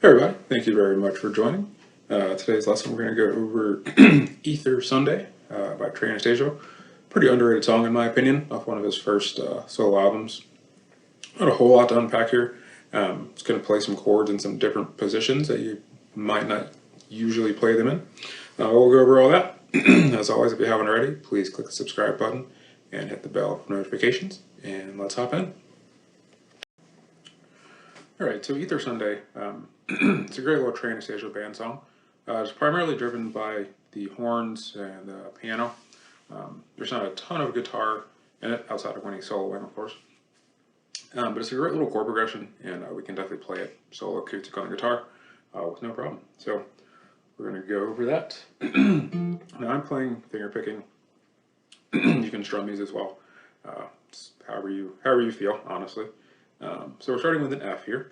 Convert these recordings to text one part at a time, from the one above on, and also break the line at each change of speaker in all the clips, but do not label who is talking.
Hey everybody, thank you very much for joining. Today's lesson we're going to go over Ether Sunday by Trey Anastasio. Pretty underrated song in my opinion, off one of his first solo albums. Not a whole lot to unpack here. It's going to play some chords in some different positions that you might not usually play them in. We'll go over all that. As always, if you haven't already, please click the subscribe button and hit the bell for notifications, and let's hop in. Alright, so Ether Sunday, it's a great little Trey Anastasio band song. It's primarily driven by the horns and the piano. There's not a ton of guitar in it, outside of when he's soloing, of course. But it's a great little chord progression, and we can definitely play it solo acoustic on the guitar with no problem. So we're going to go over that. Now I'm playing finger picking. You can strum these as well. However you feel, honestly. So we're starting with an F here.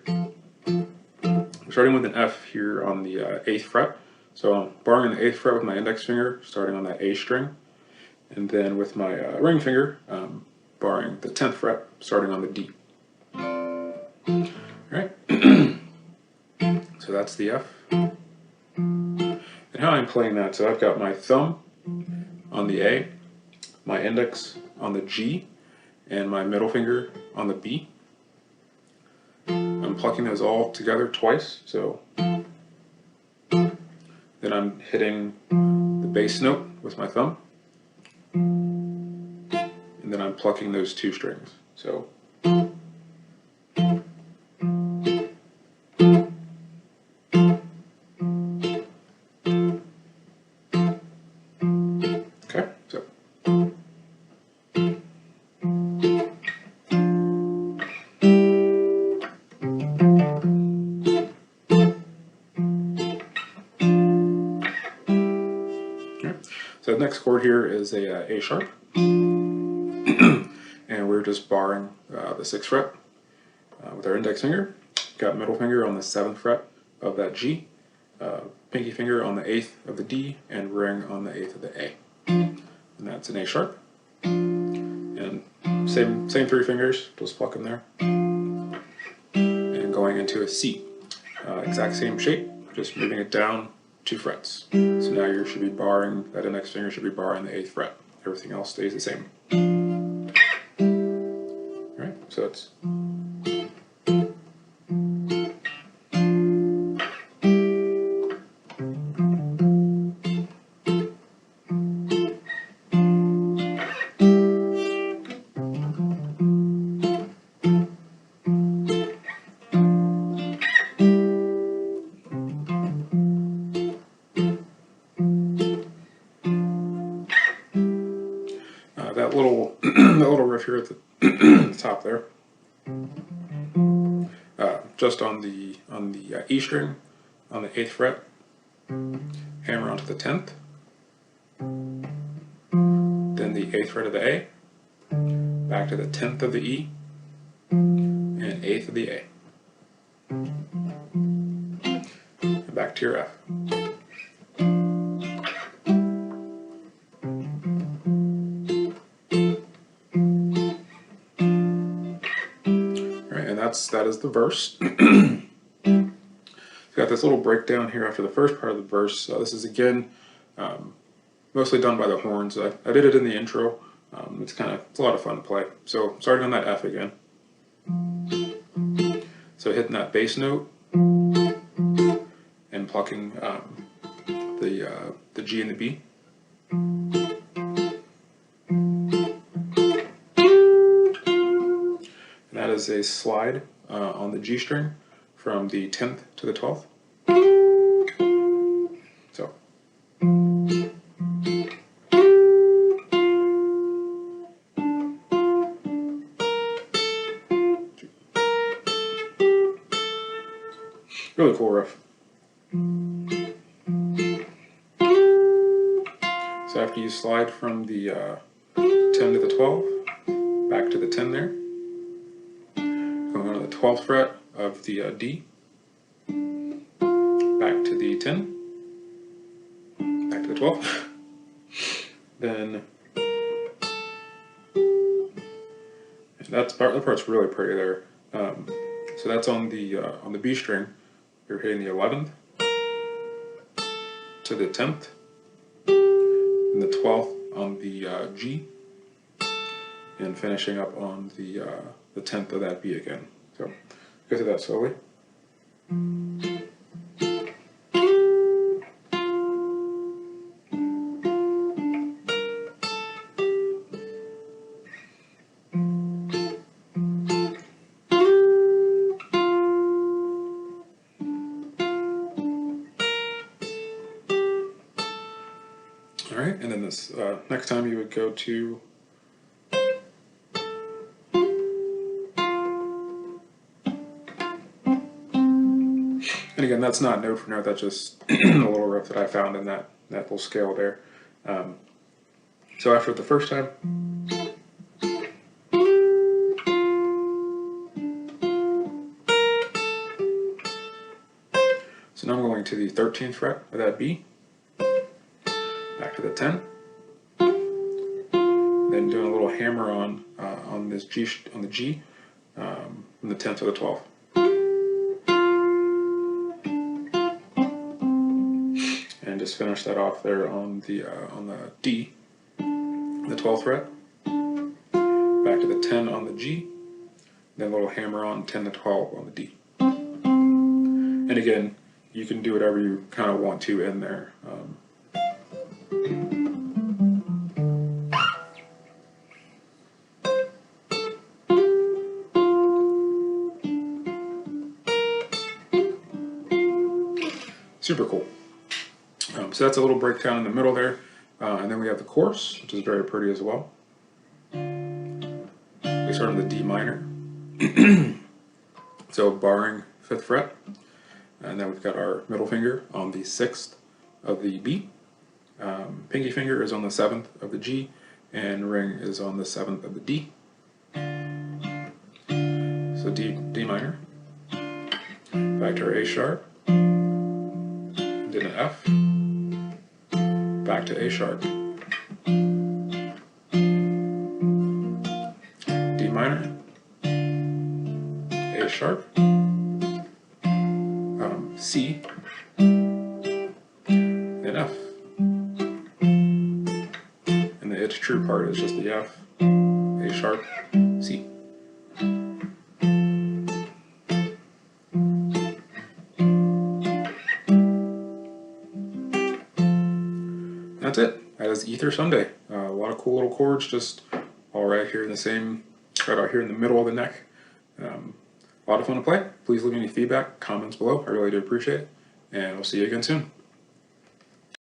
We're starting with an F here on the 8th fret. So I'm barring the 8th fret with my index finger, starting on that A string. And then with my ring finger, barring the 10th fret, starting on the D. Alright, so that's the F. And how I'm playing that, so I've got my thumb on the A, my index on the G, and my middle finger on the B. I'm plucking those all together twice, so then I'm hitting the bass note with my thumb, and then I'm plucking those two strings. So okay, so so the next chord here is a sharp, and we're just barring the 6th fret with our index finger. Got middle finger on the 7th fret of that G, pinky finger on the 8th of the D, and ring on the 8th of the A. And that's an A sharp. And same 3 fingers, just pluck them there. And going into a C. Exact same shape, just moving it down 2 frets. So now you should be barring, that index finger should be barring the 8th fret. Everything else stays the same. Alright, so it's that little that little riff here at the top there, just on the E string on the 8th fret, hammer onto the 10th, then the 8th fret of the A, back to the 10th of the E, and 8th of the A, and back to your F. that is the verse. Got this little breakdown here after the first part of the verse. This is again mostly done by the horns. I did it in the intro. It's a lot of fun to play. So starting on that F again. So hitting that bass note and plucking the G and the B. And that is a slide on the G string from the 10th to the 12th. So. Really cool riff. So after you slide from the 10 to the 12, back to the 10 there, going on to the 12th fret of the D, back to the 10, back to the 12, then, and that part's really pretty there. So that's on the B string. You're hitting the 11th to the 10th, and the 12th on the G, and finishing up on the 10th of that B again. So go through that slowly. All right, and then this next time you would go to and again, that's not note for note, that's just a little riff that I found in that little scale there. So after the first time, so now I'm going to the 13th fret of that B, back to the 10, then doing a little hammer on this G, on the G, from the 10th to the 12th. And just finish that off there on the D, the 12th fret, back to the 10 on the G, then a little hammer on 10 to 12 on the D. And again, you can do whatever you kind of want to in there. Super cool. So that's a little breakdown in the middle there, and then we have the chorus, which is very pretty as well. We start on the D minor, so barring 5th fret, and then we've got our middle finger on the 6th of the B, pinky finger is on the 7th of the G, and ring is on the 7th of the D. So D minor, back to our A sharp, did an F, back to A sharp, D minor, A sharp, C, and F. And the it's true part is just the F, A sharp, C. That's it. That is Ether Sunday. A lot of cool little chords, just all right here in the same, right out here in the middle of the neck. A lot of fun to play. Please leave me any feedback, comments below. I really do appreciate it. And we'll see you again soon.